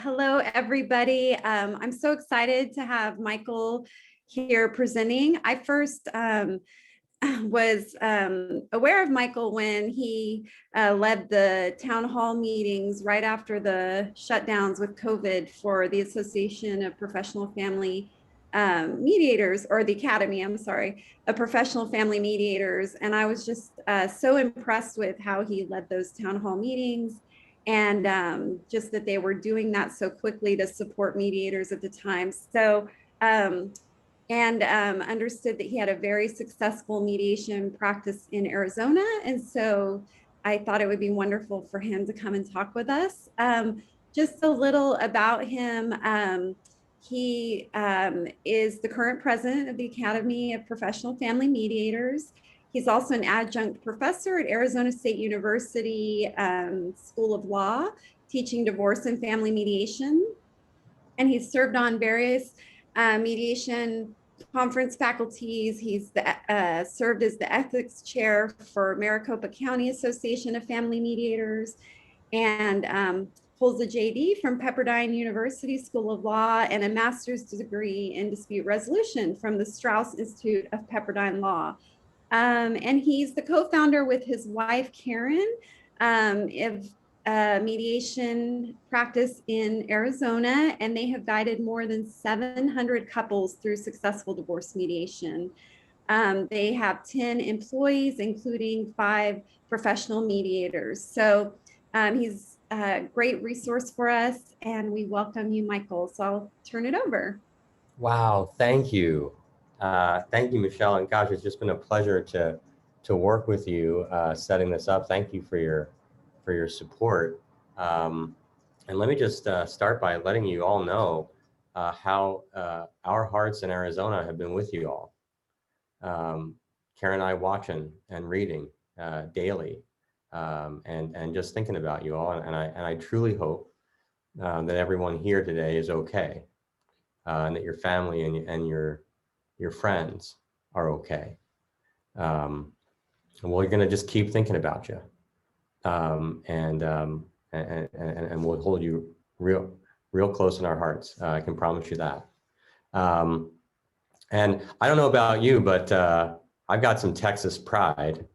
Hello, everybody. I'm so excited to have Michael here presenting. I first was aware of Michael when he led the town hall meetings right after the shutdowns with COVID for the Association of Professional Family Mediators, or the Academy, I'm sorry, of Professional Family Mediators. And I was just so impressed with how he led those town hall meetings, and just that they were doing that so quickly to support mediators at the time. So, understood that he had a very successful mediation practice in Arizona. And so I thought it would be wonderful for him to come and talk with us. Just a little about him. He is the current president of the Academy of Professional Family Mediators. He's also an adjunct professor at Arizona State University School of Law, teaching divorce and family mediation. And he's served on various mediation conference faculties. He's served as the ethics chair for Maricopa County Association of Family Mediators, and holds a JD from Pepperdine University School of Law and a master's degree in dispute resolution from the Strauss Institute of Pepperdine Law. And he's the co-founder with his wife, Karen, of mediation practice in Arizona, and they have guided more than 700 couples through successful divorce mediation. They have 10 employees, including 5 professional mediators. So he's a great resource for us, and we welcome you, Michael. So I'll turn it over. Wow, thank you. Thank you, Michelle. And gosh, it's just been a pleasure to work with you setting this up. Thank you for your support. And let me just start by letting you all know how our hearts in Arizona have been with you all. Karen and I watching and reading daily, and just thinking about you all. And I truly hope that everyone here today is okay, and that your family and your friends are okay. And we're going to just keep thinking about you, and we'll hold you real close in our hearts. I can promise you that. And I don't know about you, but I've got some Texas pride.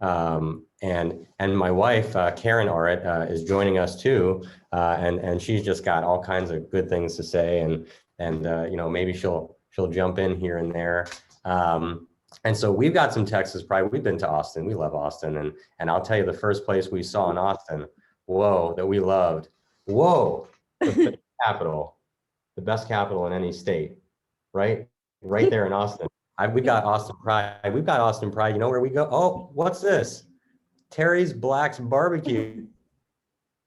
And my wife, Karen Orrit, is joining us too, and she's just got all kinds of good things to say, and you know, maybe she'll jump in here and there. And so we've got some Texas pride. We've been to Austin. We love Austin. And I'll tell you, the first place we saw in Austin, whoa, that we loved, whoa, the capital, the best capital in any state, right? Right there in Austin. We've got Austin pride. We've got Austin pride. You know where we go? Oh, what's this? Terry's Black's Barbecue.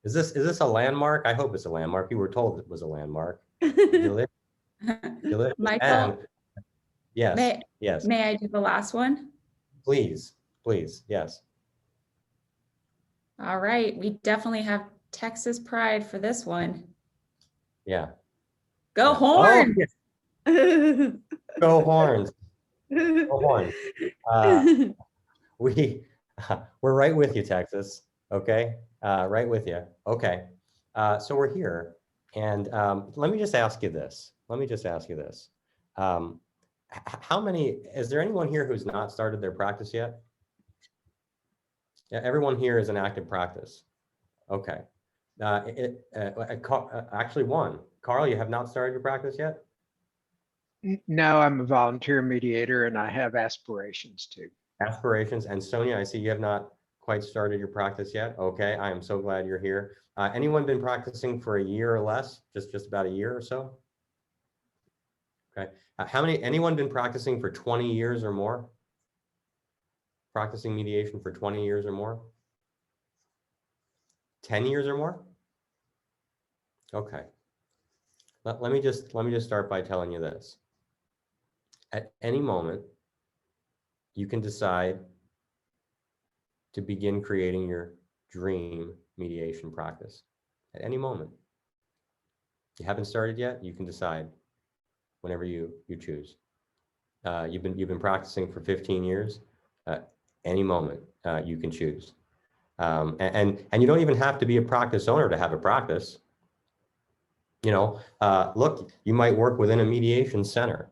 Is this a landmark? I hope it's a landmark. We were told it was a landmark. Delicious. Michael, yes, yes. May I do the last one? Please, yes. All right, we definitely have Texas pride for this one. Yeah. Go Horns! Oh, yes. Go Horns! Go Horns! We're right with you, Texas. Okay, right with you. Okay, so we're here, and let me just ask you this. How many, is there anyone here who's not started their practice yet? Yeah, everyone here is in active practice. Okay. Actually one. Carl, you have not started your practice yet? No, I'm a volunteer mediator and I have aspirations too. Aspirations. And Sonia, I see you have not quite started your practice yet. Okay, I am so glad you're here. Anyone been practicing for a year or less? Just about a year or so? Okay. Anyone been practicing for 20 years or more? Practicing mediation for 20 years or more? 10 years or more? Okay. Let me just start by telling you this. At any moment, you can decide to begin creating your dream mediation practice. At any moment. You haven't started yet, you can decide whenever you choose. You've been practicing for 15 years. Any moment you can choose. And you don't even have to be a practice owner to have a practice. Look, you might work within a mediation center,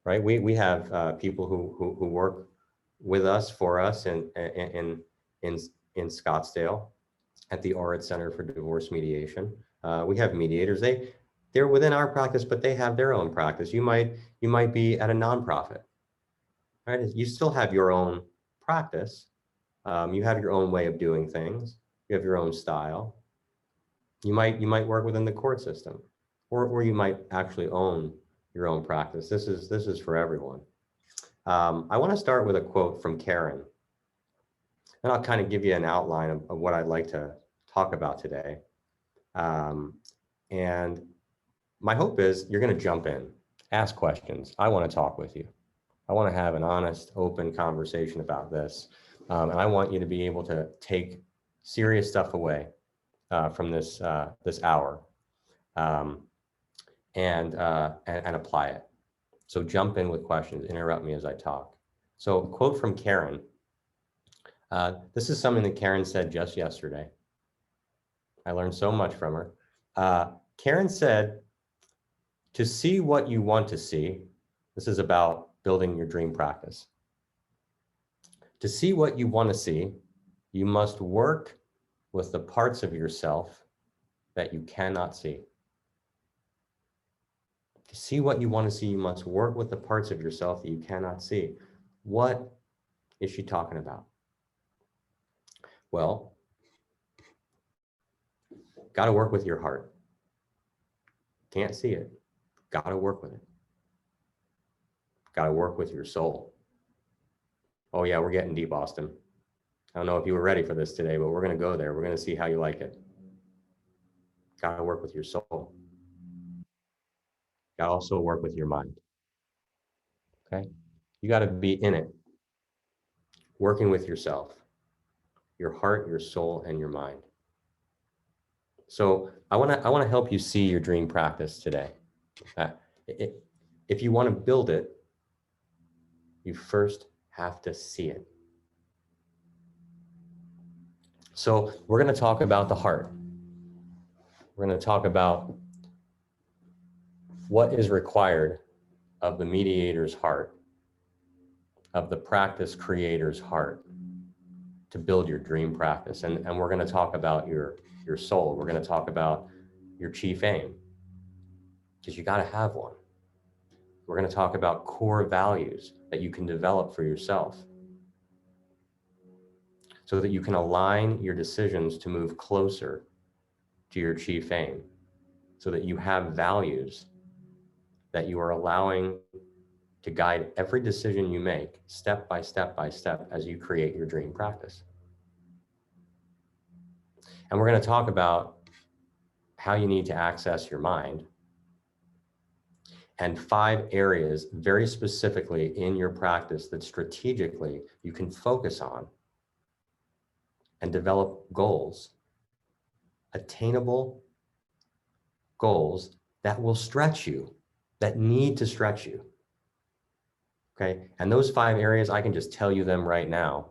right? We have people who work with us, for us in Scottsdale at the Orit Center for Divorce Mediation. We have mediators. They're within our practice, but they have their own practice. You might be at a nonprofit, right? You still have your own practice. You have your own way of doing things. You have your own style. You might work within the court system, or you might actually own your own practice. This is for everyone. I want to start with a quote from Karen, and I'll kind of give you an outline of what I'd like to talk about today. And my hope is you're going to jump in, ask questions. I want to talk with you. I want to have an honest, open conversation about this. And I want you to be able to take serious stuff away from this hour and apply it. So jump in with questions, interrupt me as I talk. So a quote from Karen. This is something that Karen said just yesterday. I learned so much from her. Karen said, to see what you want to see, this is about building your dream practice. To see what you want to see, you must work with the parts of yourself that you cannot see. To see what you want to see, you must work with the parts of yourself that you cannot see. What is she talking about? Well, got to work with your heart. Can't see it. Got to work with it. Got to work with your soul. Oh yeah, we're getting deep, Austin. I don't know if you were ready for this today, but we're going to go there. We're going to see how you like it. Got to work with your soul. Got to also work with your mind. Okay? You got to be in it, working with yourself, your heart, your soul, and your mind. So I want to help you see your dream practice today. If you want to build it, you first have to see it. So we're going to talk about the heart. We're going to talk about what is required of the mediator's heart, of the practice creator's heart, to build your dream practice. And we're going to talk about your soul. We're going to talk about your chief aim, because you got to have one. We're going to talk about core values that you can develop for yourself, so that you can align your decisions to move closer to your chief aim, so that you have values that you are allowing to guide every decision you make, step by step by step, as you create your dream practice. And we're going to talk about how you need to access your mind, and 5 areas very specifically in your practice that strategically you can focus on and develop goals, attainable goals that will stretch you, that need to stretch you. Okay, and those 5 areas, I can just tell you them right now,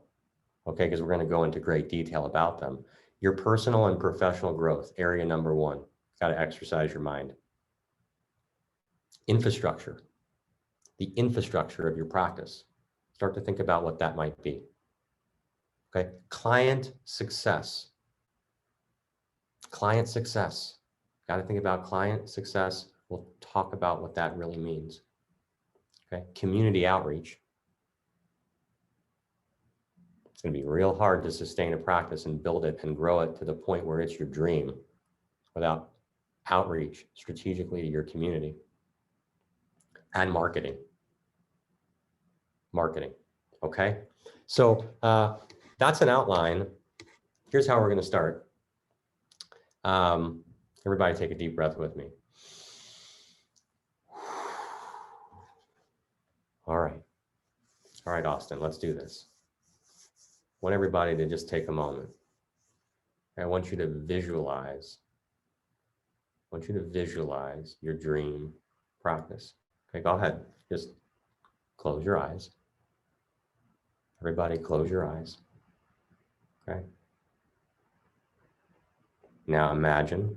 okay, because we're going to go into great detail about them. Your personal and professional growth, area number 1, got to exercise your mind. Infrastructure, the infrastructure of your practice. Start to think about what that might be. Okay, client success. Client success. Got to think about client success. We'll talk about what that really means. Okay, community outreach. It's going to be real hard to sustain a practice and build it and grow it to the point where it's your dream without outreach strategically to your community. And marketing. Marketing. Okay, so that's an outline. Here's how we're going to start. Everybody take a deep breath with me. All right, Austin, let's do this. I want everybody to just take a moment. I want you to visualize. I want you to visualize your dream practice. Okay, go ahead. Just close your eyes. Everybody close your eyes. Okay. Now imagine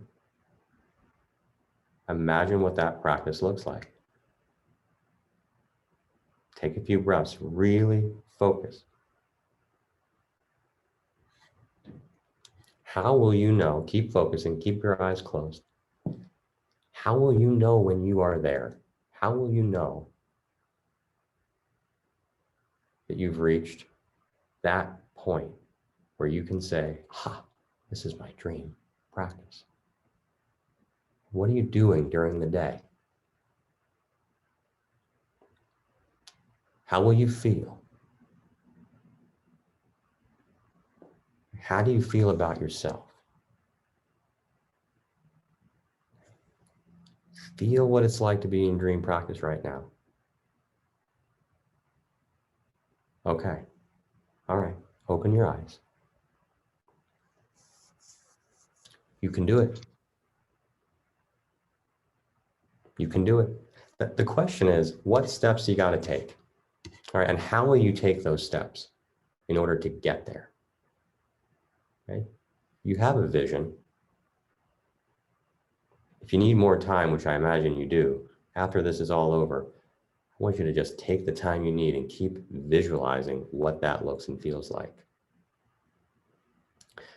Imagine what that practice looks like. Take a few breaths, really focus. How will you know? Keep focusing, keep your eyes closed. How will you know when you are there? How will you know that you've reached that point where you can say, this is my dream practice? What are you doing during the day? How will you feel? How do you feel about yourself? Feel what it's like to be in dream practice right now. Okay. All right. Open your eyes. You can do it. You can do it. The question is, what steps you got to take? All right. And how will you take those steps in order to get there? Okay. You have a vision. If you need more time, which I imagine you do, after this is all over, I want you to just take the time you need and keep visualizing what that looks and feels like.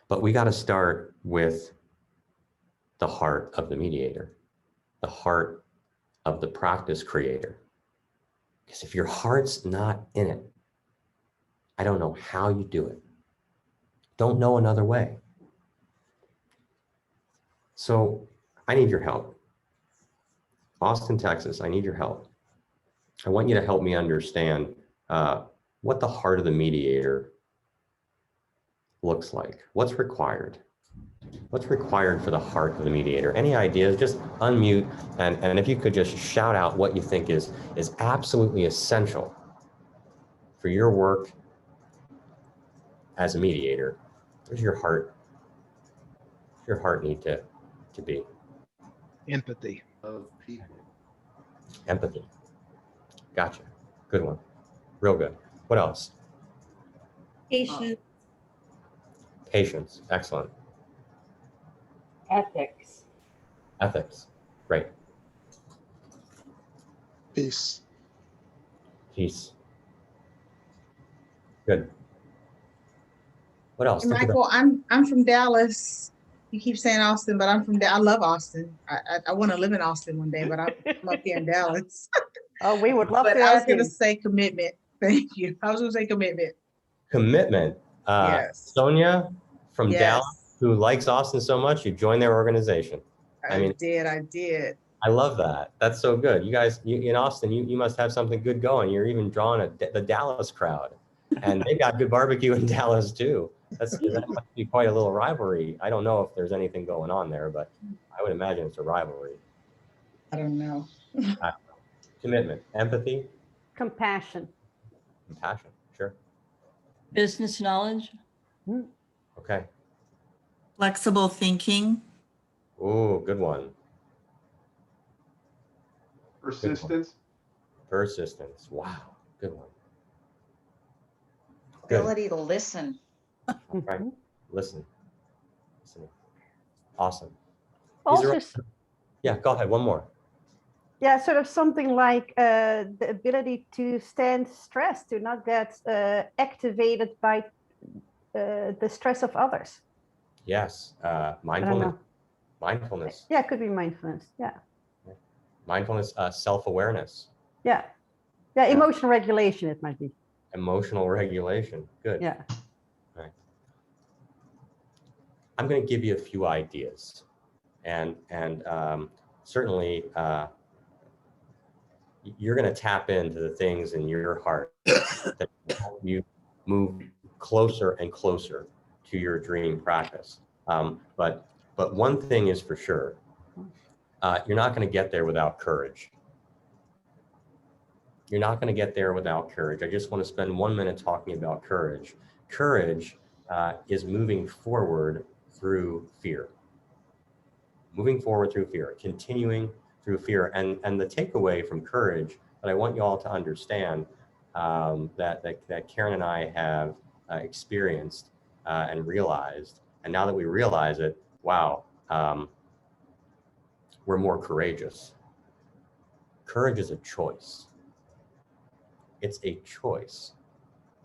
But we got to start with the heart of the mediator, the heart of the practice creator. Because if your heart's not in it, I don't know how you do it. Don't know another way. So I need your help. Austin, Texas, I need your help. I want you to help me understand what the heart of the mediator looks like. What's required? What's required for the heart of the mediator? Any ideas? Just unmute, and if you could just shout out what you think is absolutely essential for your work as a mediator. Where's your heart? Where's your heart need to be? Empathy. Of people. Empathy. Gotcha. Good one. Real good. What else? Patience. Patience. Excellent. Ethics. Ethics. Great. Peace. Peace. Good. What else? Hey, Think about- Michael, I'm from Dallas. You keep saying Austin, but I'm from I love Austin. I want to live in Austin one day, but I'm up here in Dallas. Oh, we would love But to I was have gonna you. say commitment. Thank you. I was gonna say commitment. Commitment. Yes. Sonia from Yes. Dallas, who likes Austin so much, you joined their organization. I did. I love that. That's so good. You guys, in Austin, you must have something good going. You're even drawing the Dallas crowd, and they got good barbecue in Dallas too. That must be quite a little rivalry. I don't know if there's anything going on there, but I would imagine it's a rivalry. I don't know. Commitment, empathy, Compassion. compassion. Sure. Business knowledge, Okay. Flexible thinking. Ooh, good one. Persistence. Persistence. Wow. Good one. Good. Ability to listen. Right. Listen. Listening. Awesome. Also, Yeah, go ahead. One more. yeah, sort of something like the ability to stand stress, to not get activated by the stress of others. Yes. I don't Mindfulness. know. Mindfulness. Yeah, it could be mindfulness. Yeah. Mindfulness, self-awareness, Yeah. Yeah, emotional regulation, it might be. emotional regulation. Good. Yeah. Right. I'm going to give you a few ideas, and certainly you're going to tap into the things in your heart that help you move closer and closer to your dream practice. But one thing is for sure, you're not going to get there without courage. You're not going to get there without courage. I just want to spend 1 minute talking about courage. Courage is moving forward through fear. Moving forward through fear, continuing through fear. And the takeaway from courage that I want you all to understand that Karen and I have experienced and realized, and now that we realize it, wow, we're more courageous. Courage is a choice. It's a choice.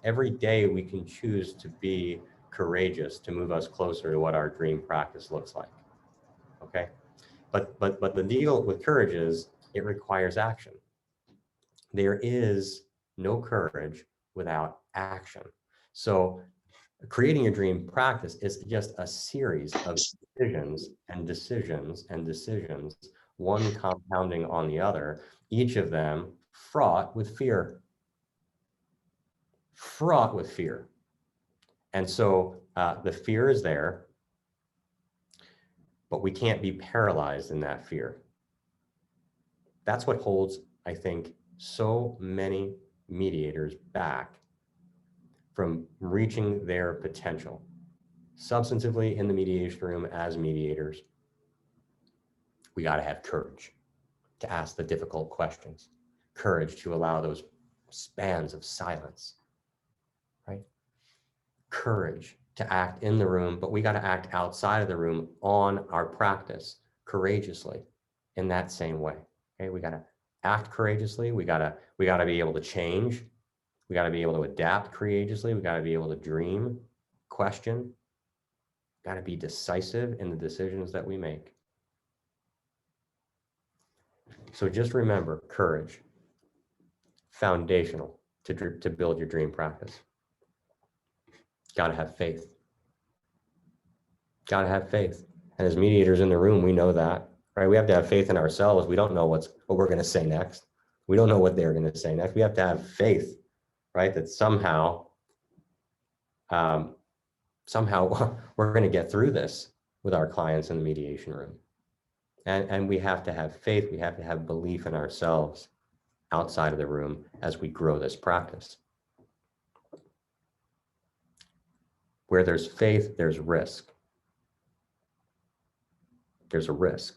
Every day we can choose to be courageous to move us closer to what our dream practice looks like. Okay? But the deal with courage is it requires action. There is no courage without action. So creating a dream practice is just a series of decisions and decisions and decisions, one compounding on the other, each of them fraught with fear. Fraught with fear. And so the fear is there, but we can't be paralyzed in that fear. That's what holds, I think, so many mediators back from reaching their potential. Substantively in the mediation room as mediators, we got to have courage to ask the difficult questions, courage to allow those spans of silence, right? Courage to act in the room, but we got to act outside of the room on our practice courageously in that same way. Okay, we got to act courageously. We got to be able to change. We got to be able to adapt courageously. We got to be able to dream, question. Got to be decisive in the decisions that we make. So just remember, courage, foundational to build your dream practice. Got to have faith. Got to have faith. And as mediators in the room, we know that, right? We have to have faith in ourselves. We don't know what we're going to say next. We don't know what they're going to say next. We have to have faith, right? That somehow we're going to get through this with our clients in the mediation room. And we have to have faith. We have to have belief in ourselves outside of the room as we grow this practice. Where there's faith, there's risk. There's a risk.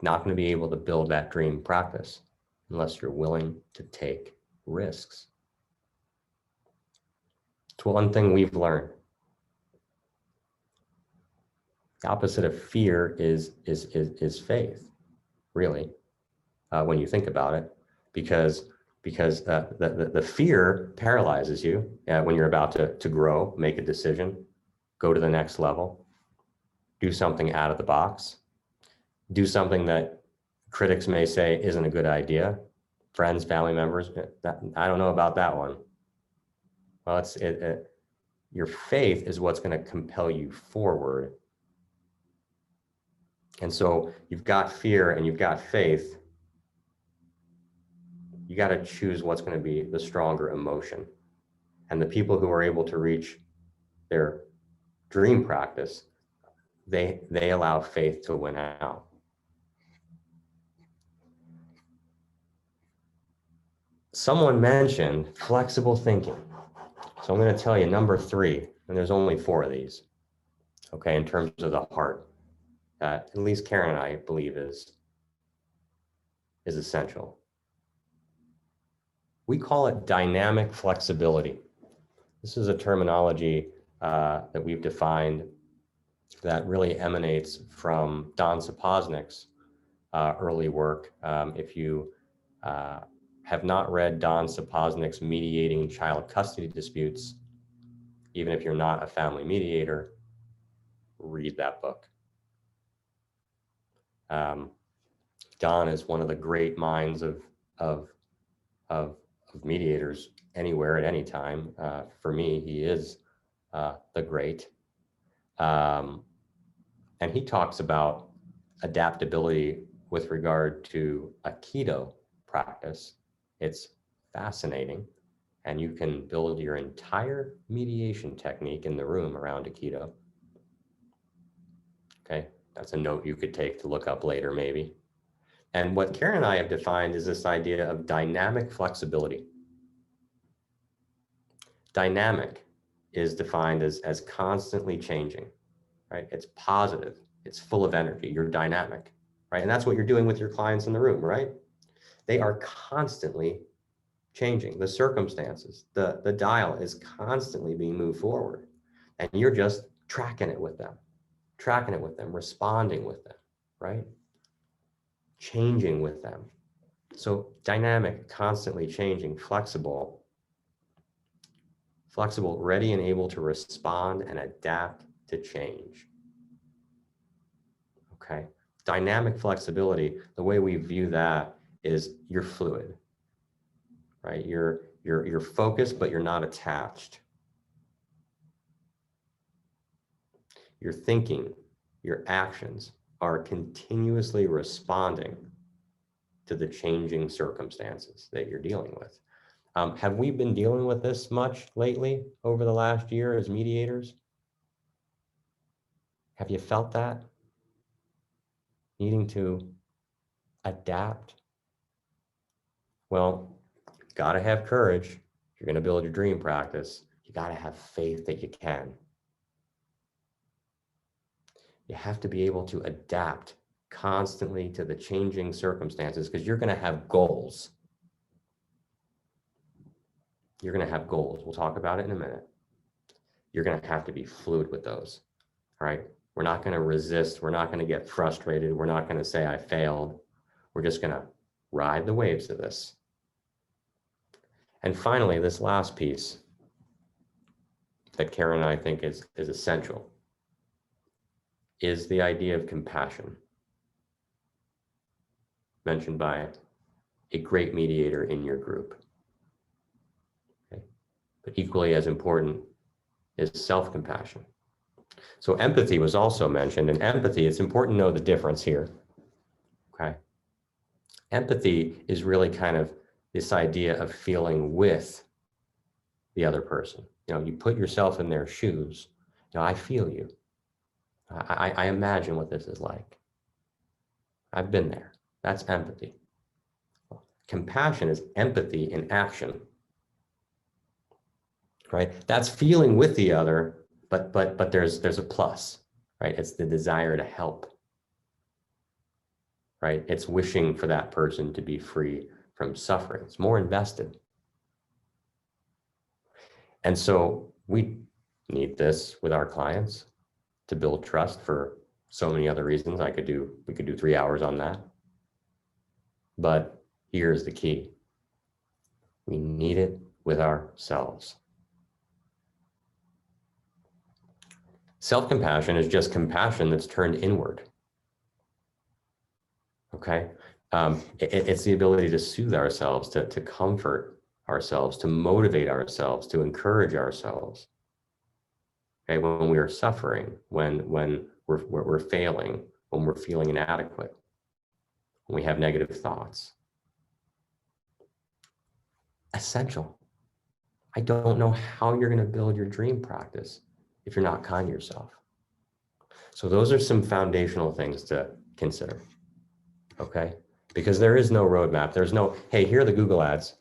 Not going to be able to build that dream practice unless you're willing to take risks. It's one thing we've learned. The opposite of fear is faith, really, when you think about it, because the fear paralyzes you when you're about to grow, make a decision, go to the next level, do something out of the box, do something that critics may say isn't a good idea. Friends, family members, I don't know about that one. Well, your faith is what's going to compel you forward. And so you've got fear and you've got faith. You got to choose what's going to be the stronger emotion. And the people who are able to reach their dream practice, they allow faith to win out. Someone mentioned flexible thinking. So I'm going to tell you number 3, and there's only 4 of these, okay, in terms of the heart. At least Karen and I believe is essential. We call it dynamic flexibility. This is a terminology that we've defined that really emanates from Don Saposnick's early work. If you have not read Don Saposnick's Mediating Child Custody Disputes, even if you're not a family mediator, read that book. Don is one of the great minds of mediators anywhere at any time. For me, he is the great. And he talks about adaptability with regard to Aikido practice. It's fascinating. And you can build your entire mediation technique in the room around Aikido. Okay, that's a note you could take to look up later, maybe. And what Karen and I have defined is this idea of dynamic flexibility. Dynamic is defined as constantly changing, right? It's positive, it's full of energy, you're dynamic, right? And that's what you're doing with your clients in the room, right? They are constantly changing. The circumstances, the dial is constantly being moved forward. And you're just tracking it with them, responding with them. right? Changing with them. So dynamic, constantly changing, flexible, ready and able to respond and adapt to change. Okay. Dynamic flexibility, the way we view that is you're fluid, right? You're focused, but you're not attached. Your thinking, your actions are continuously responding to the changing circumstances that you're dealing with. Have we been dealing with this much lately over the last year as mediators? Have you felt that? Needing to adapt? Well, gotta have courage. If you're gonna build your dream practice, you gotta have faith that you can. You have to be able to adapt constantly to the changing circumstances because you're gonna have goals. You're gonna have goals. We'll talk about it in a minute. You're gonna have to be fluid with those, all right? We're not gonna resist. We're not gonna get frustrated. We're not gonna say I failed. We're just gonna ride the waves of this. And finally, this last piece that Karen and I think is essential is the idea of compassion, mentioned by a great mediator in your group. Okay. But equally as important is self-compassion. So empathy was also mentioned, and empathy, it's important to know the difference here. Okay. Empathy is really kind of this idea of feeling with the other person. You know, you put yourself in their shoes. You know, I feel you. I imagine what this is like. I've been there. That's empathy. Compassion is empathy in action, right? That's feeling with the other, but there's a plus, right? It's the desire to help, right? It's wishing for that person to be free from suffering. It's more invested. And so we need this with our clients to build trust for so many other reasons. We could do 3 hours on that. But here's the key. We need it with ourselves. Self-compassion is just compassion that's turned inward. Okay? It's the ability to soothe ourselves, to comfort ourselves, to motivate ourselves, to encourage ourselves. Okay, when we are suffering, when we're failing, when we're feeling inadequate, when we have negative thoughts. Essential. I don't know how you're going to build your dream practice if you're not kind to yourself. So those are some foundational things to consider. Okay? Because there is no roadmap. There's no, hey, here are the Google ads.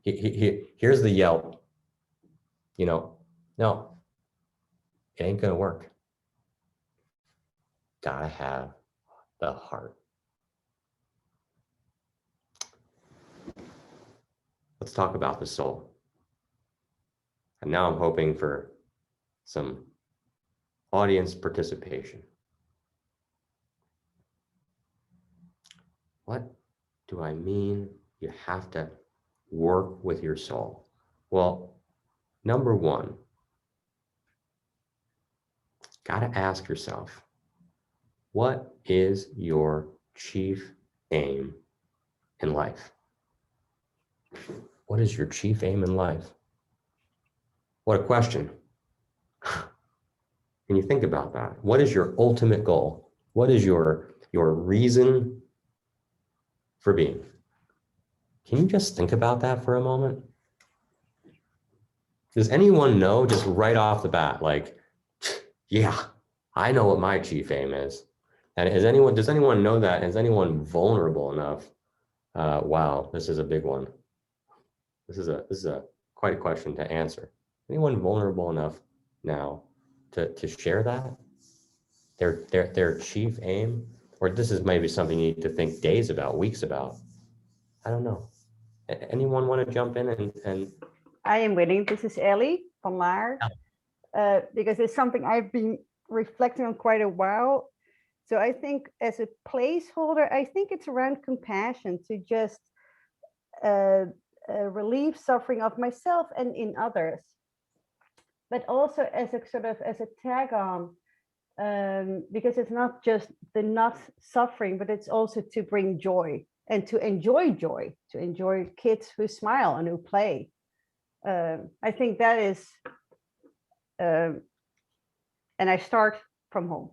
Here's the Yelp. You know, no. It ain't gonna work. Gotta have the heart. Let's talk about the soul. And now I'm hoping for some audience participation. What do I mean you have to work with your soul? Well, number one, gotta ask yourself, what is your chief aim in life? What is your chief aim in life? What a question. Can you think about that? What is your ultimate goal? What is your reason for being? Can you just think about that for a moment? Does anyone know just right off the bat, like, yeah, I know what my chief aim is. And does anyone know that? Is anyone vulnerable enough? Wow, this is a big one. This is a quite a question to answer. Anyone vulnerable enough now to share that? Their chief aim? Or this is maybe something you need to think days about, weeks about. I don't know. Anyone want to jump in and I am willing. This is Ellie van Laar, because it's something I've been reflecting on quite a while. So I think as a placeholder, I think it's around compassion to just relieve suffering of myself and in others. But also as a sort of as a tag on, because it's not just the not suffering, but it's also to bring joy and to enjoy kids who smile and who play. I think that is, and I start from home.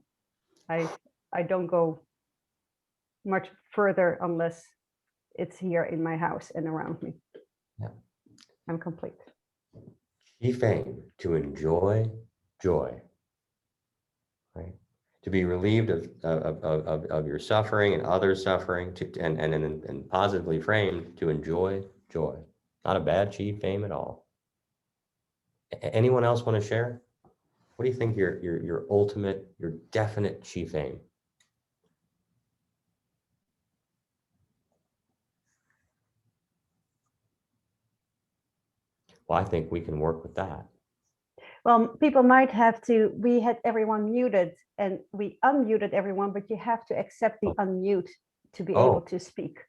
I don't go much further unless it's here in my house and around me. Yeah. I'm complete. Chief aim, to enjoy joy, right? To be relieved of your suffering and others' suffering, and positively framed to enjoy joy. Not a bad chief aim at all. Anyone else want to share? What do you think your ultimate, your definite chief aim? Well, I think we can work with that. Well, people might have to, we had everyone muted and we unmuted everyone, but you have to accept the unmute to be able to speak.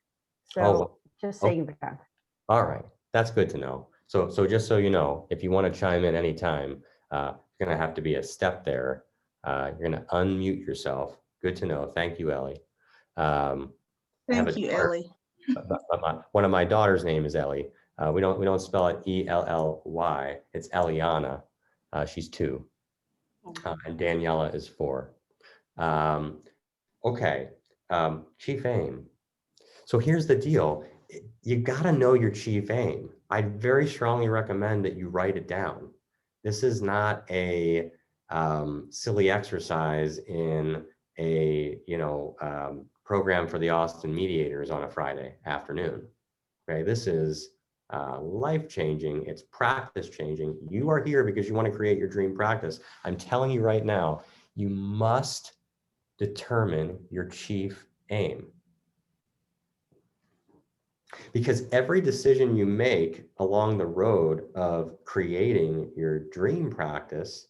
So just saying that. All right, that's good to know. So just so you know, if you want to chime in anytime, you're going to have to be a step there. You're going to unmute yourself. Good to know. Thank you, Ellie. Thank you, Ellie. One of my daughter's name is Ellie. We don't spell it E-L-L-Y. It's Eliana. She's 2, and Daniela is 4. Okay, chief aim. So here's the deal. You got to know your chief aim. I very strongly recommend that you write it down. This is not a silly exercise in a program for the Austin Mediators on a Friday afternoon. Okay, this is life-changing. It's practice-changing. You are here because you want to create your dream practice. I'm telling you right now, you must determine your chief aim. Because every decision you make along the road of creating your dream practice,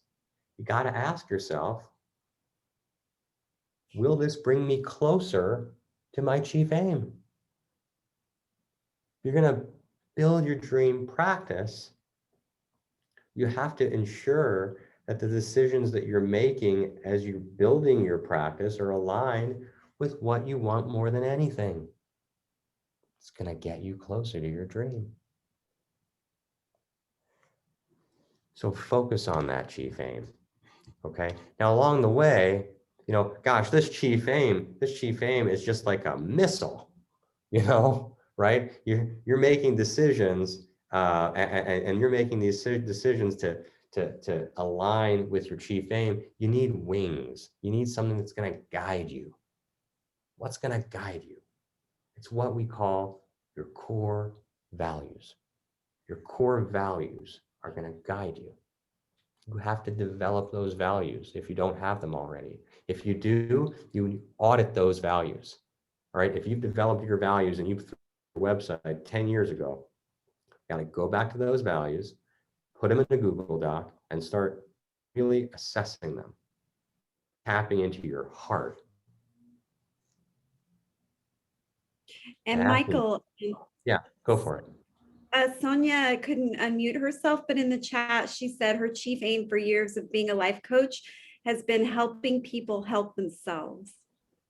you got to ask yourself, will this bring me closer to my chief aim? You're going to build your dream practice. You have to ensure that the decisions that you're making as you're building your practice are aligned with what you want more than anything. It's going to get you closer to your dream. So focus on that chief aim. Okay. Now, along the way, gosh, this chief aim is just like a missile, right? You're making decisions, and you're making these decisions to align with your chief aim. You need wings. You need something that's going to guide you. What's going to guide you? It's what we call your core values. Your core values are going to guide you. You have to develop those values if you don't have them already. If you do, you audit those values. All right. If you've developed your values and you've threw your website 10 years ago, you got to go back to those values, put them in a Google Doc, and start really assessing them, tapping into your heart. And Michael. Yeah, go for it. Sonia couldn't unmute herself, but in the chat, she said her chief aim for years of being a life coach has been helping people help themselves.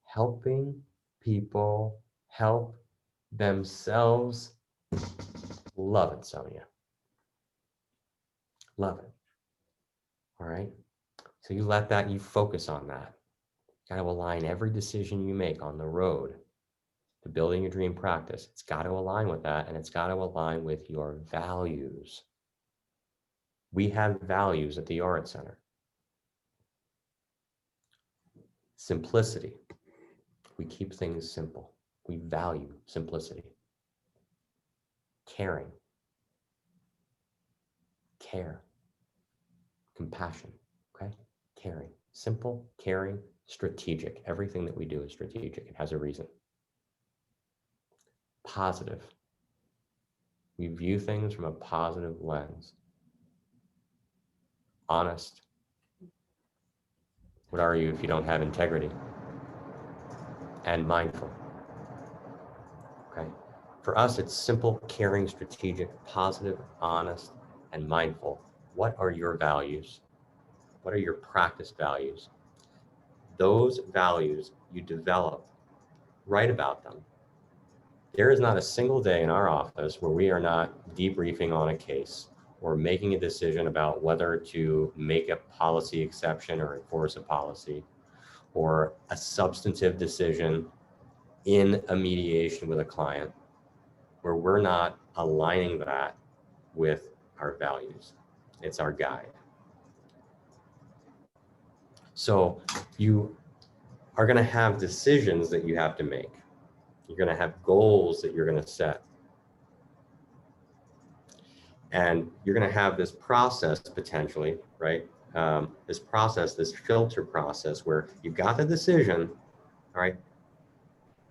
Helping people help themselves. Love it, Sonia. Love it. All right. So you focus on that. Got to align every decision you make on the road to building your dream practice. It's got to align with that, and it's got to align with your values. We have values at the Art Center. Simplicity. We keep things simple. We value simplicity. Caring. Care. Compassion. Okay? Caring. Simple, caring, strategic. Everything that we do is strategic. It has a reason. Positive. We view things from a positive lens. Honest. What are you if you don't have integrity? and mindful. Okay. For us, it's simple, caring, strategic, positive, honest, and mindful. What are your values? What are your practice values? Those values you develop, write about them. There is not a single day in our office where we are not debriefing on a case or making a decision about whether to make a policy exception or enforce a policy, or a substantive decision in a mediation with a client where we're not aligning that with our values. It's our guide. So you are going to have decisions that you have to make. You're going to have goals that you're going to set. And you're going to have this process potentially, right? This process, this filter process where you've got the decision, all right?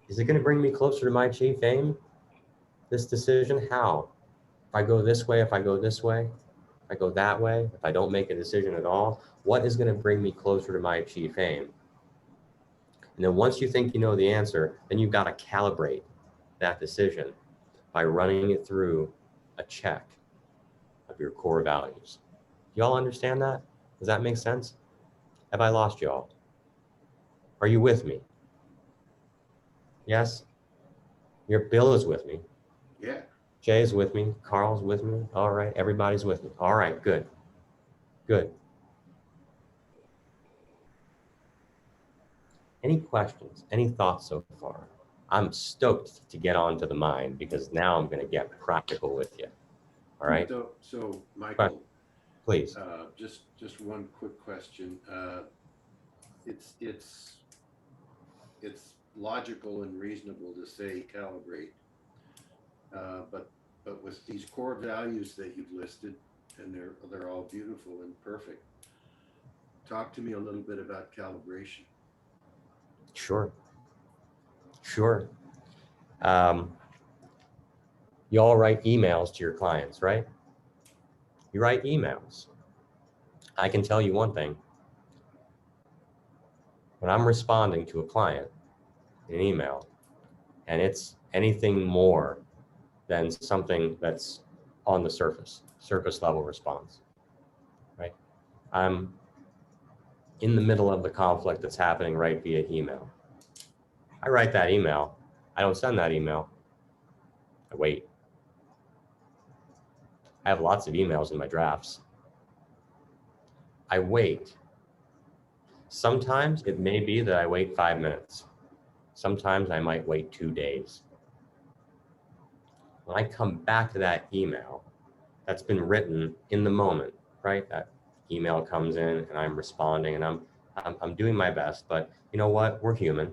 Is it going to bring me closer to my chief aim? This decision, how? If I go this way, if I go this way, if I go that way, if I don't make a decision at all, what is going to bring me closer to my chief aim? And then once you think you know the answer, then you've got to calibrate that decision by running it through a check of your core values. Y'all understand that? Does that make sense? Have I lost y'all? Are you with me? Yes? Your Bill is with me. Yeah. Jay's with me. Carl's with me. All right. Everybody's with me. All right. Good. Good. Any questions? Any thoughts so far? I'm stoked to get on to the mind because now I'm going to get practical with you. All right. So Michael, Please. just one quick question. It's logical and reasonable to say calibrate, but with these core values that you've listed, and they're all beautiful and perfect. Talk to me a little bit about calibration. Sure. Sure. You all write emails to your clients, right? You write emails. I can tell you one thing. When I'm responding to a client in an email, and it's anything more than something that's on the surface level response, right? I'm in the middle of the conflict that's happening right via email. I write that email. I don't send that email. I wait. I have lots of emails in my drafts. I wait. Sometimes it may be that I wait 5 minutes. Sometimes I might wait 2 days. When I come back to that email that's been written in the moment, right? That email comes in and I'm responding and I'm doing my best, but you know what? We're human.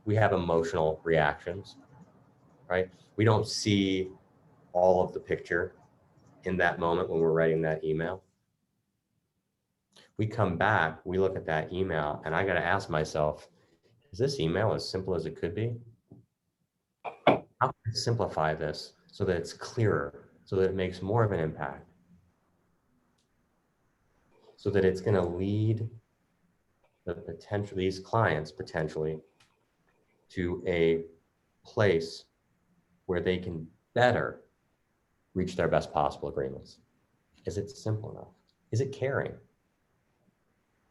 We have emotional reactions, right? We don't see all of the picture in that moment when we're writing that email. We come back, we look at that email, and I got to ask myself, is this email as simple as it could be? How can I simplify this so that it's clearer, so that it makes more of an impact, so that it's going to lead these clients potentially to a place where they can better reach their best possible agreements? Is it simple enough? Is it caring?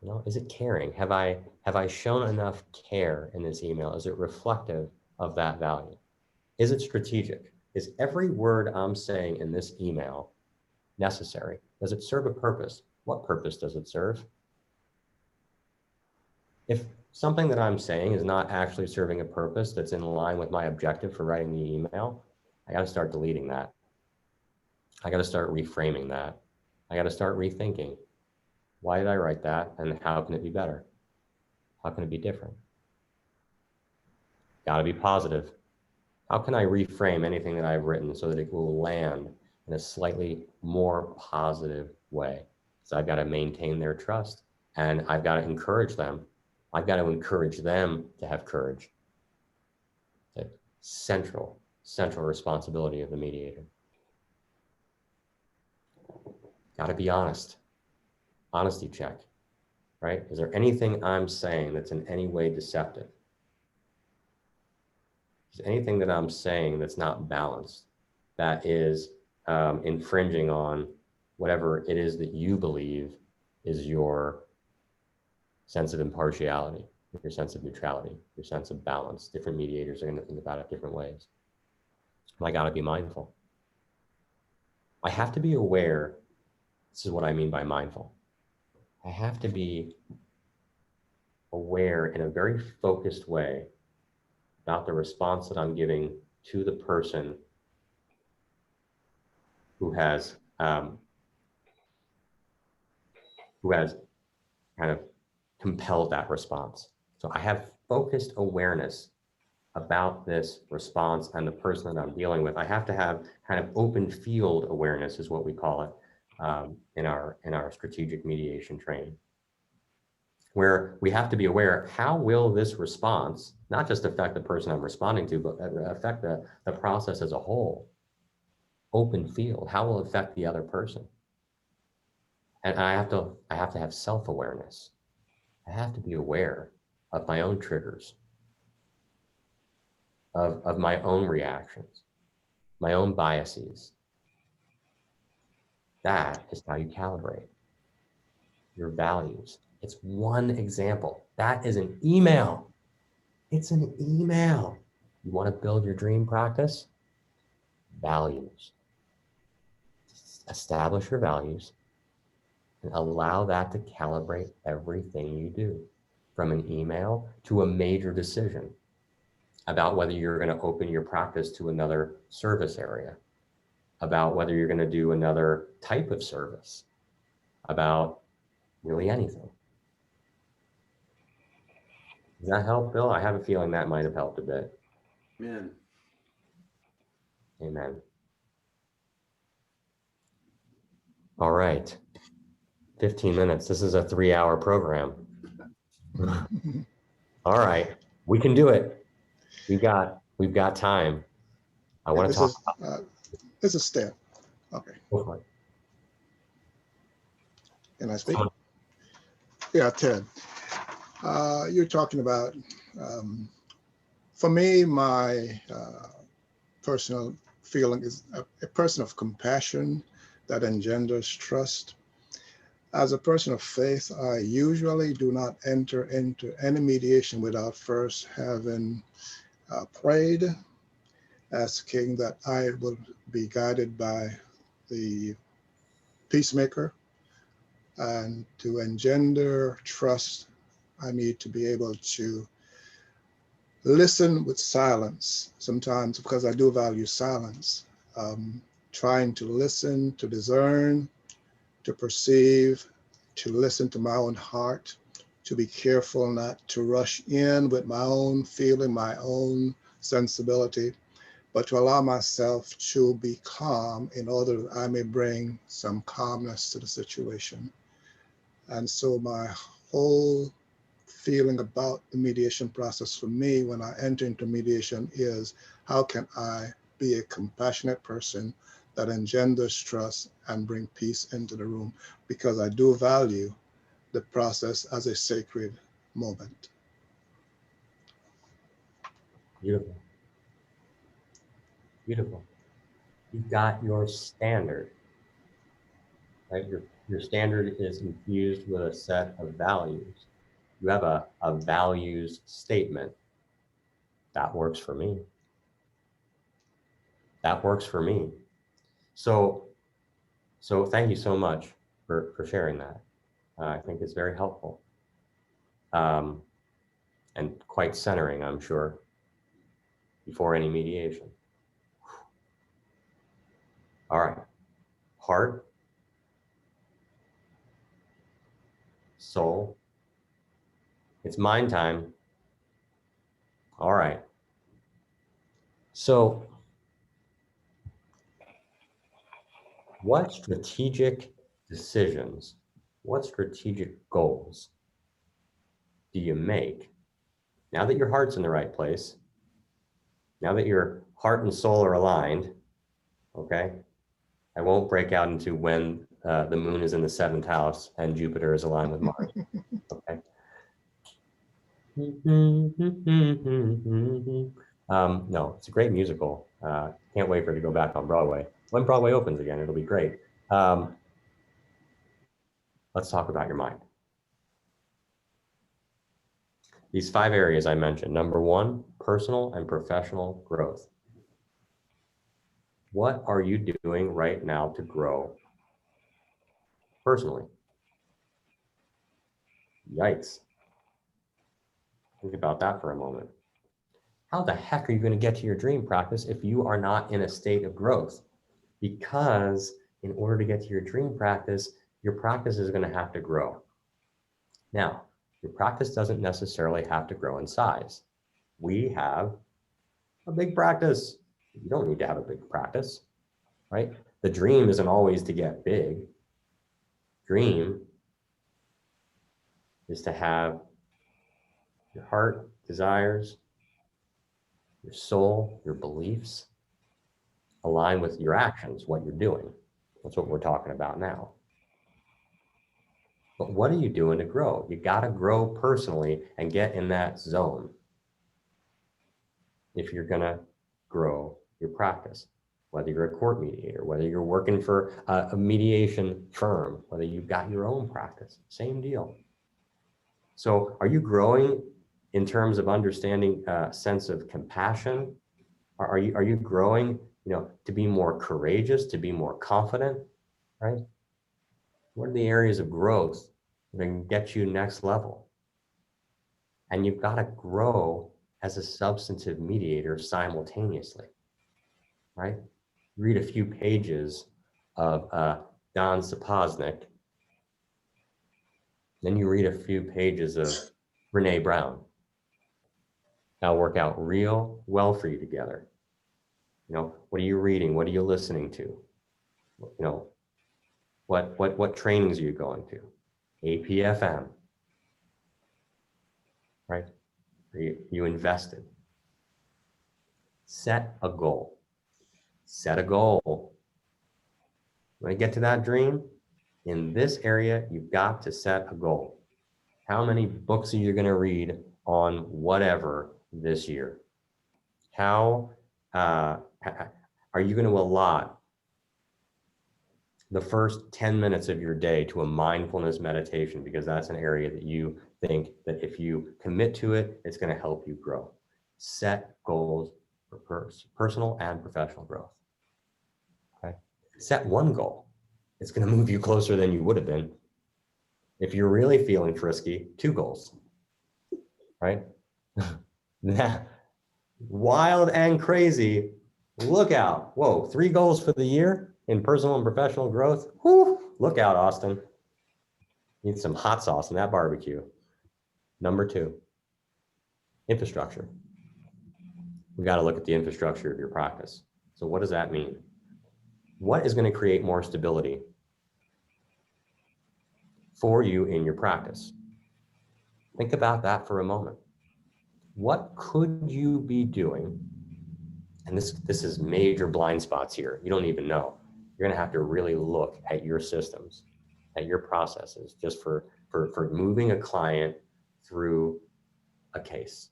You know, is it caring? Have I shown enough care in this email? Is it reflective of that value? Is it strategic? Is every word I'm saying in this email necessary? Does it serve a purpose? What purpose does it serve? If something that I'm saying is not actually serving a purpose that's in line with my objective for writing the email, I got to start deleting that. I got to start reframing that. I got to start rethinking. Why did I write that? And how can it be better? How can it be different? Got to be positive. How can I reframe anything that I've written so that it will land in a slightly more positive way? So I've got to maintain their trust and I've got to encourage them. I've got to encourage them to have courage. The central responsibility of the mediator. Got to be honest. Honesty check, right? Is there anything I'm saying that's in any way deceptive? anything that I'm saying that's not balanced, that is infringing on whatever it is that you believe is your sense of impartiality, your sense of neutrality, your sense of balance. Different mediators are going to think about it different ways. I got to be mindful. I have to be aware. This is what I mean by mindful. I have to be aware in a very focused way about the response that I'm giving to the person who has kind of compelled that response. So I have focused awareness about this response and the person that I'm dealing with. I have to have kind of open field awareness, is what we call it in our strategic mediation training, where we have to be aware, how will this response not just affect the person I'm responding to, but affect the process as a whole? Open field, how will it affect the other person? And I have to have self-awareness. I have to be aware of my own triggers, of my own reactions, my own biases. That is how you calibrate your values. It's one example. That is an email. It's an email. You want to build your dream practice? Values. Establish your values and allow that to calibrate everything you do, from an email to a major decision about whether you're going to open your practice to another service area, about whether you're going to do another type of service, about really anything. Does that help, Bill? I have a feeling that might have helped a bit. Man, Amen. All right. 15 minutes. This is a 3-hour program. All right. We can do it. We've got time. I want to talk about This is Steph. Okay, go for it. can I speak? Someone- Yeah, Ted. You're talking about, for me, my personal feeling is a person of compassion that engenders trust. As a person of faith, I usually do not enter into any mediation without first having prayed, asking that I will be guided by the peacemaker. And to engender trust, I need to be able to listen with silence sometimes, because I do value silence. Trying to listen, to discern, to perceive, to listen to my own heart, to be careful not to rush in with my own feeling, my own sensibility, but to allow myself to be calm in order that I may bring some calmness to the situation. And so my whole feeling about the mediation process for me when I enter into mediation is, how can I be a compassionate person that engenders trust and bring peace into the room? Because I do value the process as a sacred moment. Beautiful. Beautiful. You've got your standard, right? Your standard is infused with a set of values. You have a values statement. That works for me. That works for me. So thank you so much for sharing that. I think it's very helpful and quite centering, I'm sure, before any mediation. All right, heart, soul, it's mind time. All right. So what strategic decisions, what strategic goals do you make now that your heart's in the right place, now that your heart and soul are aligned? Okay, I won't break out into when the moon is in the 7th house and Jupiter is aligned with Mars. Okay. No, it's a great musical. Can't wait for it to go back on Broadway. When Broadway opens again, it'll be great. Let's talk about your mind. These 5 areas I mentioned. Number 1, personal and professional growth. What are you doing right now to grow personally? Yikes. Think about that for a moment. How the heck are you going to get to your dream practice if you are not in a state of growth? Because in order to get to your dream practice, your practice is going to have to grow. Now, your practice doesn't necessarily have to grow in size. We have a big practice. You don't need to have a big practice, right? The dream isn't always to get big. Dream is to have your heart desires, your soul, your beliefs align with your actions, what you're doing. That's what we're talking about now. But what are you doing to grow? You got to grow personally and get in that zone if you're going to grow your practice. Whether you're a court mediator, whether you're working for a mediation firm, whether you've got your own practice, same deal. So are you growing in terms of understanding a sense of compassion? Are you growing, to be more courageous, to be more confident, right? What are the areas of growth that can get you next level? And you've got to grow as a substantive mediator simultaneously, right? Read a few pages of Don Sapoznik, then you read a few pages of Brene Brown. That'll work out real well for you together. What are you reading? What are you listening to? What trainings are you going to? APFM, right? You invested. Set a goal. Set a goal. When I get to that dream, in this area, you've got to set a goal. How many books are you going to read on whatever this year? How are you going to allot the first 10 minutes of your day to a mindfulness meditation? Because that's an area that you think that if you commit to it, it's going to help you grow. Set goals for personal and professional growth. Okay. Set one goal. It's going to move you closer than you would have been. If you're really feeling frisky, 2 goals, right? Wild and crazy. Look out. Whoa, 3 goals for the year in personal and professional growth. Whew, look out, Austin. Need some hot sauce in that barbecue. Number 2, infrastructure. We got to look at the infrastructure of your practice. So what does that mean? What is going to create more stability for you in your practice? Think about that for a moment. What could you be doing? And this is major blind spots here. You don't even know. You're going to have to really look at your systems, at your processes, just for moving a client through a case.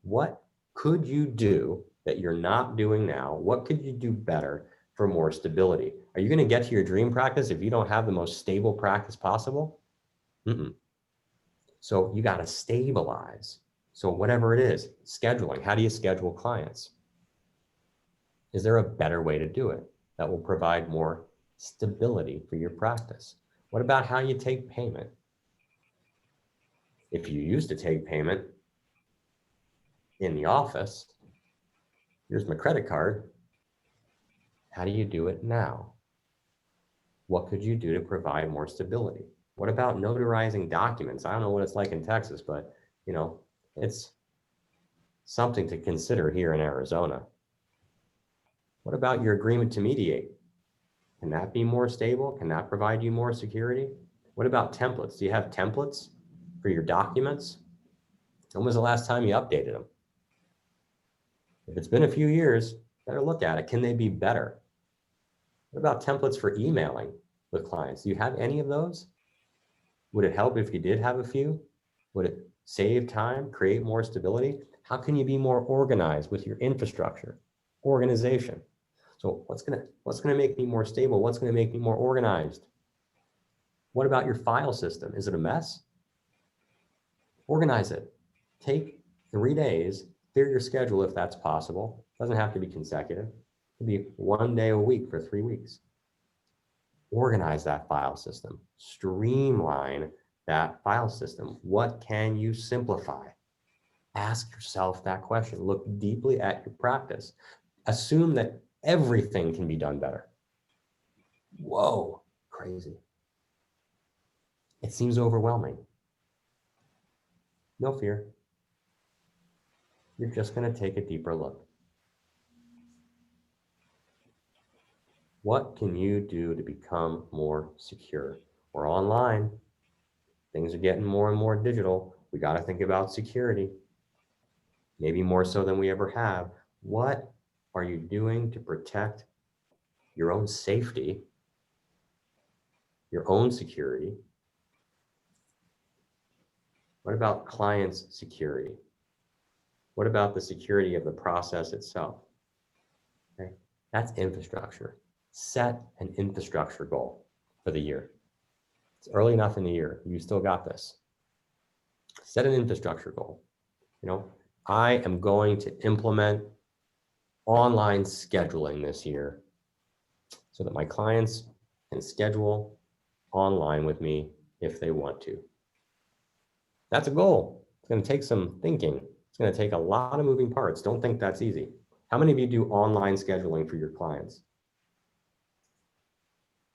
What could you do that you're not doing now? What could you do better for more stability? Are you going to get to your dream practice if you don't have the most stable practice possible? So you got to stabilize. So whatever it is, scheduling, how do you schedule clients? Is there a better way to do it that will provide more stability for your practice? What about how you take payment? If you used to take payment in the office, here's my credit card. How do you do it now? What could you do to provide more stability? What about notarizing documents? I don't know what it's like in Texas, but it's something to consider here in Arizona. What about your agreement to mediate? Can that be more stable? Can that provide you more security? What about templates? Do you have templates for your documents? When was the last time you updated them? If it's been a few years, better look at it. Can they be better? What about templates for emailing with clients? Do you have any of those? Would it help if you did have a few? Would it save time, create more stability? How can you be more organized with your infrastructure, organization? So what's gonna make me more stable? What's gonna make me more organized? What about your file system? Is it a mess? Organize it. Take 3 days, clear your schedule if that's possible. Doesn't have to be consecutive. It could be 1 day a week for 3 weeks. Organize that file system. Streamline that file system. What can you simplify? Ask yourself that question. Look deeply at your practice. Assume that everything can be done better. Whoa, crazy. It seems overwhelming. No fear. You're just going to take a deeper look. What can you do to become more secure? We're online. Things are getting more and more digital. We got to think about security, maybe more so than we ever have. What are you doing to protect your own safety, your own security? What about clients' security? What about the security of the process itself? Okay, that's infrastructure. Set an infrastructure goal for the year. It's early enough in the year. You still got this. Set an infrastructure goal. You know, I am going to implement online scheduling this year so that my clients can schedule online with me if they want to. That's a goal. It's going to take some thinking. It's going to take a lot of moving parts. Don't think that's easy. How many of you do online scheduling for your clients?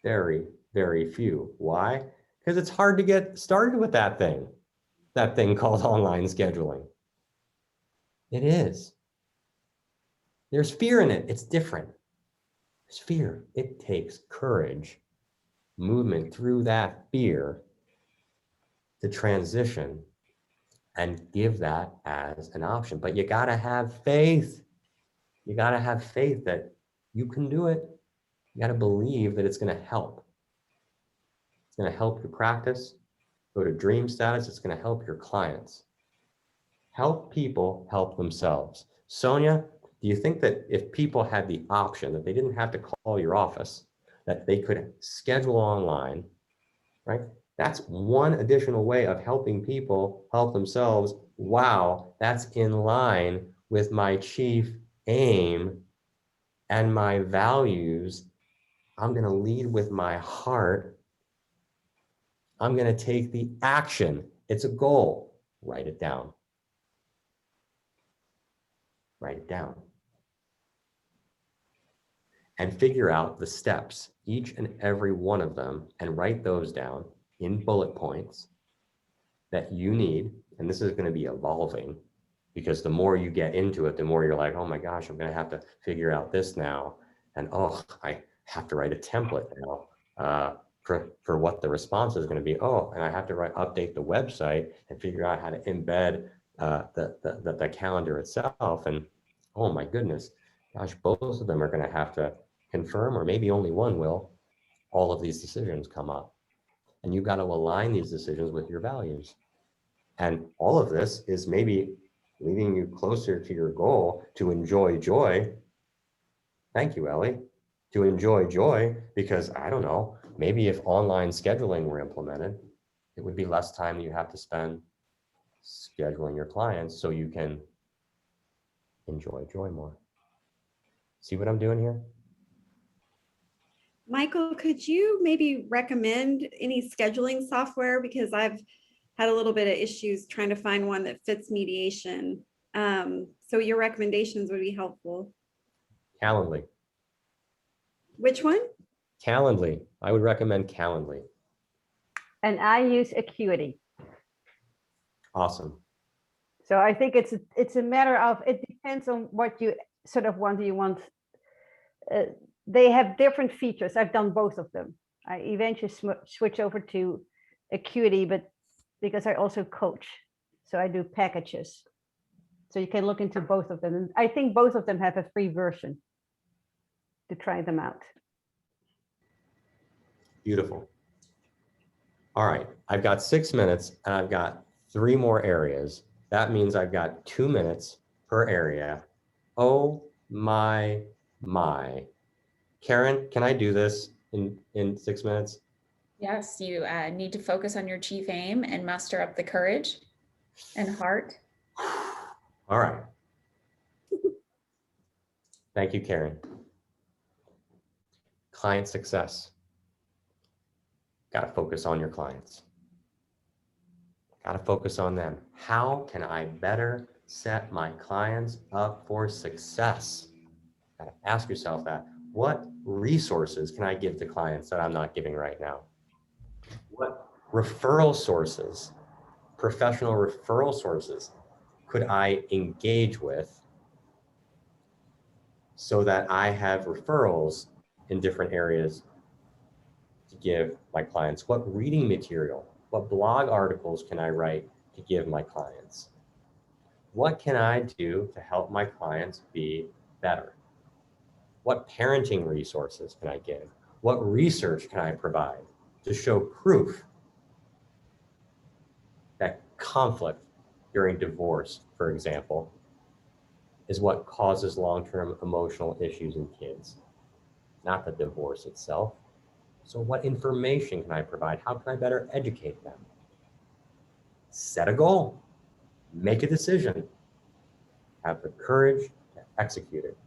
Very, very few. Why? Because it's hard to get started with that thing called online scheduling. It is. There's fear in it. It's different. There's fear. It takes courage, movement through that fear to transition and give that as an option. But you got to have faith. You got to have faith that you can do it. You got to believe that it's going to help. It's going to help your practice. Go to dream status. It's going to help your clients. Help people help themselves. Sonia, do you think that if people had the option that they didn't have to call your office, that they could schedule online, right? That's one additional way of helping people help themselves. Wow, that's in line with my chief aim and my values. I'm going to lead with my heart. I'm going to take the action. It's a goal. Write it down. Write it down. And figure out the steps, each and every one of them, and write those down in bullet points that you need. And this is going to be evolving, because the more you get into it, the more you're like, oh my gosh, I'm going to have to figure out this now. And oh, I have to write a template now for what the response is going to be. Oh, and I have to update the website and figure out how to embed the calendar itself. And oh my goodness, gosh, both of them are going to have to confirm, or maybe only one will. All of these decisions come up, and you've got to align these decisions with your values. And all of this is maybe leading you closer to your goal to enjoy joy. Thank you, Ellie. To enjoy joy, because I don't know, maybe if online scheduling were implemented, it would be less time you have to spend scheduling your clients so you can enjoy joy more. See what I'm doing here? Michael, could you maybe recommend any scheduling software? Because I've had a little bit of issues trying to find one that fits mediation. So your recommendations would be helpful. Calendly. Which one? Calendly. I would recommend Calendly. And I use Acuity. Awesome. So I think it's a matter of, it depends on what you sort of want. Do you want, they have different features. I've done both of them. I eventually switch over to Acuity, but because I also coach, so I do packages. So you can look into both of them. And I think both of them have a free version to try them out. Beautiful. All right, I've got 6 minutes and I've got 3 more areas. That means I've got 2 minutes per area. Oh my. Karen, can I do this in 6 minutes? Yes, you need to focus on your chief aim and muster up the courage and heart. All right. Thank you, Karen. Client success. Got to focus on your clients. Got to focus on them. How can I better set my clients up for success? Got to ask yourself that. What resources can I give to clients that I'm not giving right now? What referral sources, professional referral sources, could I engage with so that I have referrals in different areas to give my clients? What reading material, what blog articles can I write to give my clients? What can I do to help my clients be better? What parenting resources can I give? What research can I provide to show proof that conflict during divorce, for example, is what causes long-term emotional issues in kids, not the divorce itself? So what information can I provide? How can I better educate them? Set a goal, make a decision, have the courage to execute it.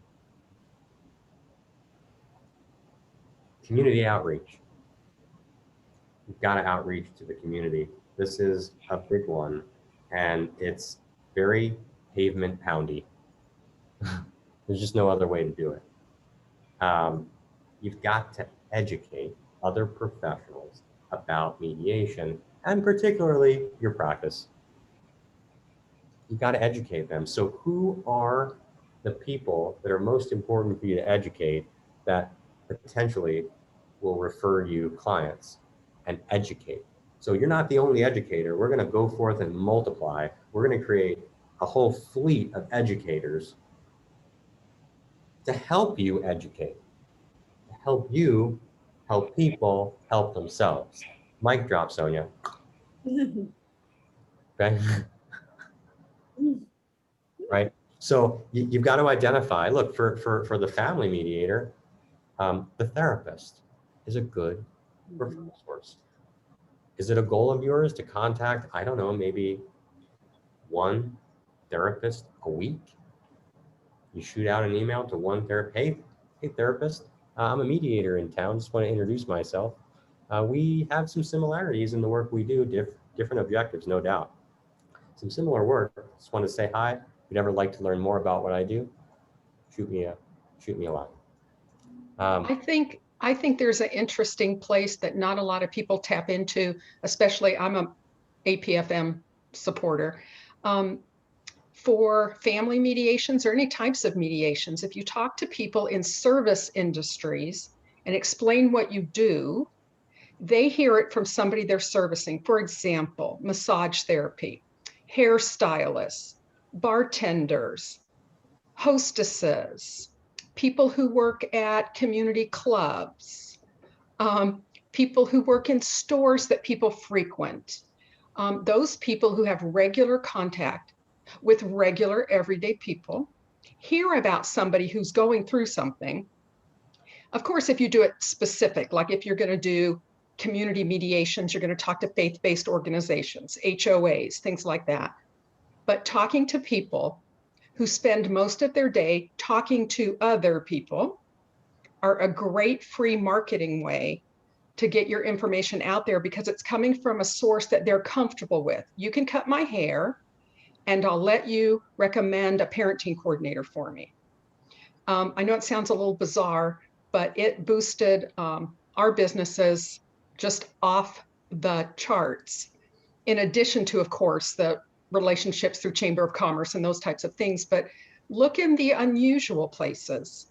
Community outreach. You've got to outreach to the community. This is a big one, and it's very pavement poundy. There's just no other way to do it. You've got to educate other professionals about mediation, and particularly your practice. You've got to educate them. So who are the people that are most important for you to educate that potentially will refer you clients and educate? So you're not the only educator. We're going to go forth and multiply. We're going to create a whole fleet of educators to help you educate, to help you help people help themselves. Mic drop, Sonia. Okay. Right. So you've got to identify, look, for the family mediator, the therapist is a good referral source. Is it a goal of yours to contact, I don't know, maybe one therapist a week? You shoot out an email to one therapist. Hey therapist, I'm a mediator in town. Just want to introduce myself. We have some similarities in the work we do, different objectives, no doubt. Some similar work. Just want to say hi. If you'd ever like to learn more about what I do, shoot me a line. I think there's an interesting place that not a lot of people tap into, especially I'm a APFM supporter. For family mediations or any types of mediations, if you talk to people in service industries and explain what you do, they hear it from somebody they're servicing. For example, massage therapy, hairstylists, bartenders, hostesses, people who work at community clubs, people who work in stores that people frequent, those people who have regular contact with regular everyday people, hear about somebody who's going through something. Of course, if you do it specific, like if you're going to do community mediations, you're going to talk to faith-based organizations, HOAs, things like that. But talking to people who spend most of their day talking to other people are a great free marketing way to get your information out there, because it's coming from a source that they're comfortable with. You can cut my hair and I'll let you recommend a parenting coordinator for me. I know it sounds a little bizarre, but it boosted our businesses just off the charts. In addition to, of course, the relationships through Chamber of Commerce and those types of things, but look in the unusual places.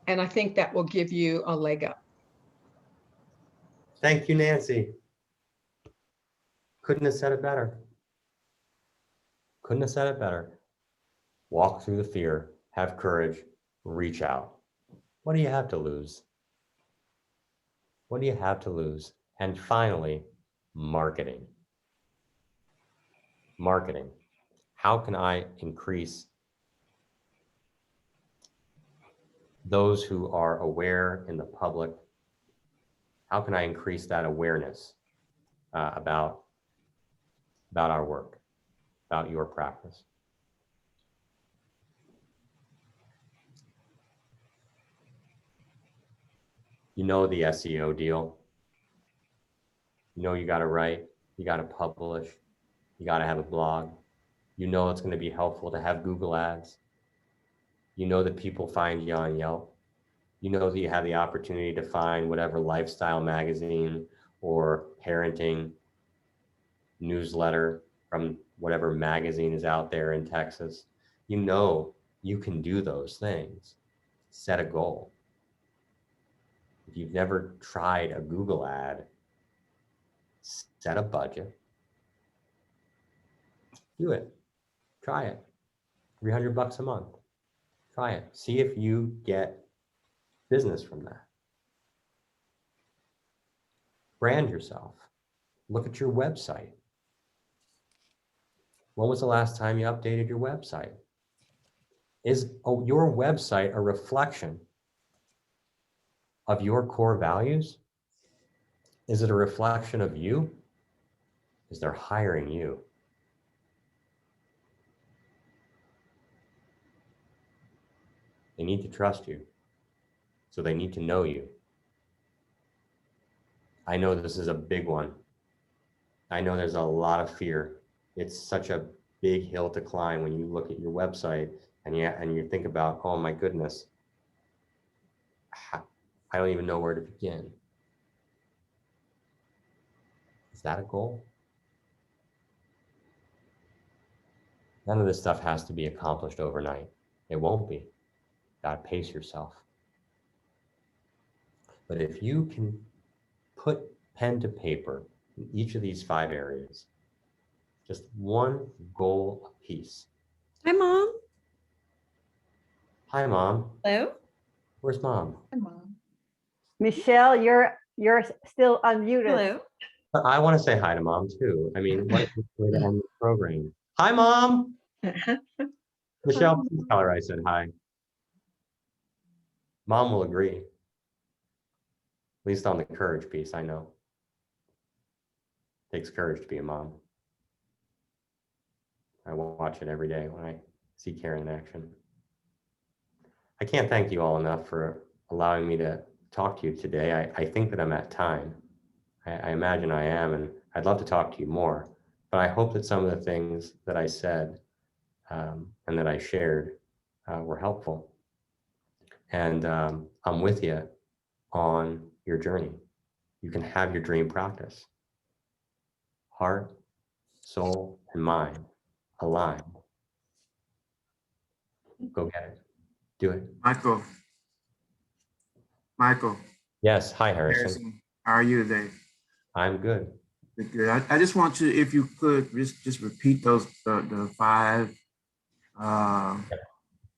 And I think that will give you a leg up. Thank you, Nancy. Couldn't have said it better. Couldn't have said it better. Walk through the fear, have courage, reach out. What do you have to lose? What do you have to lose? And finally, marketing. Marketing. How can I increase those who are aware in the public, how can I increase that awareness about our work, about your practice? You know the SEO deal. You know you got to write, you got to publish, you got to have a blog. You know it's going to be helpful to have Google ads. You know that people find you on Yelp. You know that you have the opportunity to find whatever lifestyle magazine or parenting newsletter from whatever magazine is out there in Texas. You know you can do those things. Set a goal. If you've never tried a Google ad, set a budget. Do it. Try it. $300 a month. Try it. See if you get business from that. Brand yourself. Look at your website. When was the last time you updated your website? Is your website a reflection of your core values? Is it a reflection of you? Is they're hiring you? They need to trust you. So they need to know you. I know this is a big one. I know there's a lot of fear. It's such a big hill to climb when you look at your website and you think about, oh my goodness, I don't even know where to begin. Is that a goal? None of this stuff has to be accomplished overnight. It won't be. You gotta pace yourself. But if you can put pen to paper in each of these 5 areas, just one goal apiece. Hi, Mom. Hi, Mom. Hello. Where's Mom? Hi, Mom. Michelle, you're still unmuted. Hello. I want to say hi to Mom too. I mean, what a good way to end the program. Hi, Mom. Michelle, please tell her I said hi. Mom will agree. At least on the courage piece, I know. Takes courage to be a mom. I watch it every day when I see Karen in action. I can't thank you all enough for allowing me to talk to you today. I think that I'm at time. I imagine I am, and I'd love to talk to you more. But I hope that some of the things that I said and that I shared were helpful. And I'm with you on your journey. You can have your dream practice. Heart, soul, and mind aligned. Go get it. Do it. Michael. Yes. Hi, Harrison. How are you today? I'm good. Good. I just want you, if you could, just repeat those the 5. Yeah,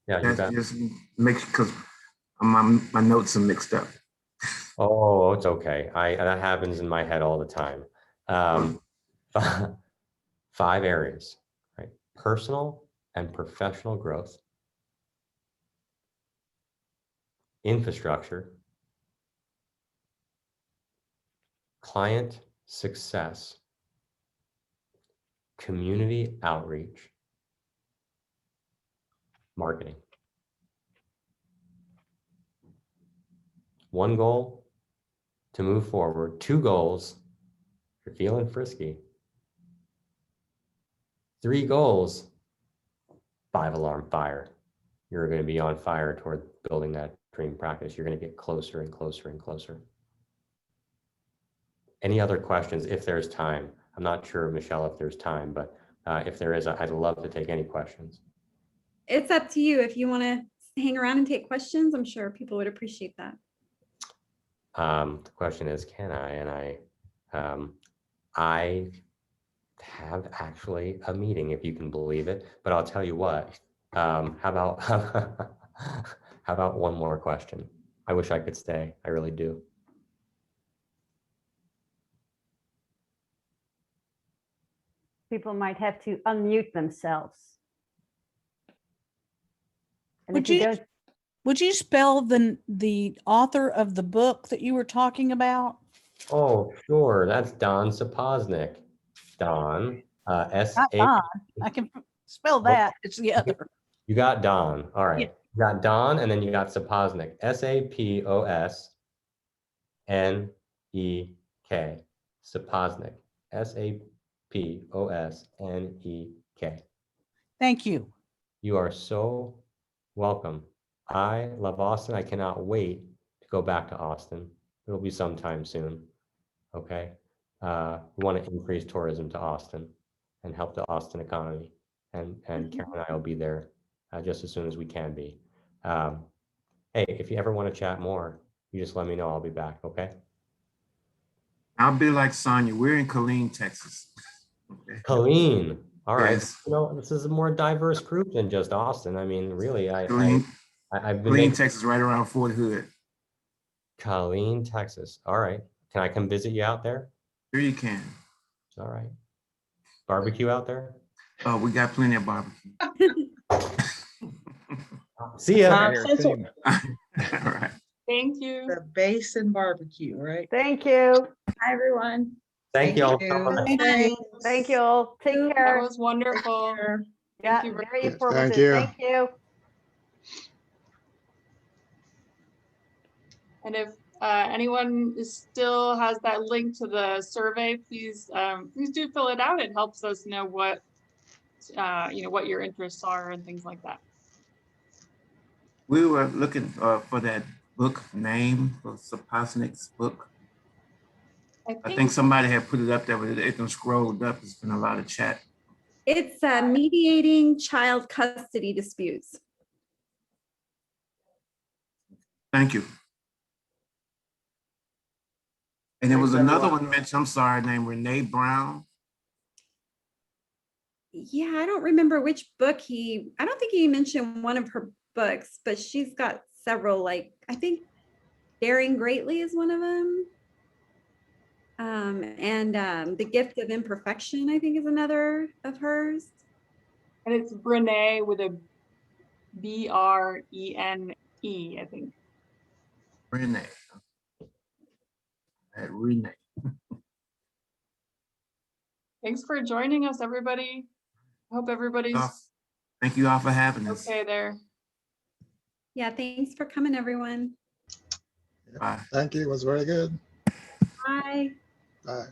you bet. Just because my notes are mixed up. Oh, it's okay. That happens in my head all the time. 5 areas, right? Personal and professional growth, infrastructure, client success, community outreach, marketing. One goal to move forward, 2 goals, if you're feeling frisky. 3 goals, 5-alarm fire. You're going to be on fire toward building that dream practice. You're going to get closer and closer and closer. Any other questions, if there's time? I'm not sure, Michelle, if there's time, but if there is, I'd love to take any questions. It's up to you. If you want to hang around and take questions, I'm sure people would appreciate that. The question is, can I? And I have actually a meeting, if you can believe it, but I'll tell you what, how about one more question? I wish I could stay. I really do. People might have to unmute themselves. And Would if you you- don't, Would you spell the author of the book that you were talking about? Oh, sure. That's Don Sapoznik. Don, Not S-A. Don. I can spell that. It's the other. You got Don. All right. Yeah. You got Don, and then you got Sapoznik. S-A-P-O-S-N-E-K. Sapoznik. S-A-P-O-S-N-E-K. Thank you. You are so welcome. I love Austin. I cannot wait to go back to Austin. It'll be sometime soon. Okay. We want to increase tourism to Austin and help the Austin economy. And Karen and I will be there just as soon as we can be. Hey, if you ever want to chat more, you just let me know. I'll be back. Okay. I'll be like Sonia. We're in Killeen, Texas. Okay. Colleen. All right. Yes. You know, this is a more diverse group than just Austin. I mean, really, Killeen, I've been Killeen, Texas, right around Fort Hood. Colleen, Texas. All right. Can I come visit you out there? Sure you can. All right. Barbecue out there? Oh, we got plenty of barbecue. See ya. Fair theme. All right. Thank you. The Basin Barbecue, right? Thank you. Hi, everyone. Thank you all so you. much. Thank you all. Take That care. was wonderful. Yeah, you very very much. informative. Thank you. Thank you. And if anyone still has that link to the survey, please do fill it out. It helps us know what what your interests are and things like that. We were looking for that book name for Sapoznik's book. I think somebody had put it up there, but it done scrolled up. It's been a lot of chat. It's mediating child custody disputes. Thank you. And there was another one mentioned, I'm sorry, named Renee Brown. Yeah, I don't remember which book I don't think he mentioned one of her books, but she's got several, like, I think Daring Greatly is one of them. The Gift of Imperfection, I think, is another of hers. And it's Brene with a B-R-E-N-E, I think. Renee. Renee. Thanks for joining us, everybody. I hope everybody's Thank you all for having us. okay there. Yeah, thanks for coming, everyone. Bye. Thank you. It was very good. Bye. Bye.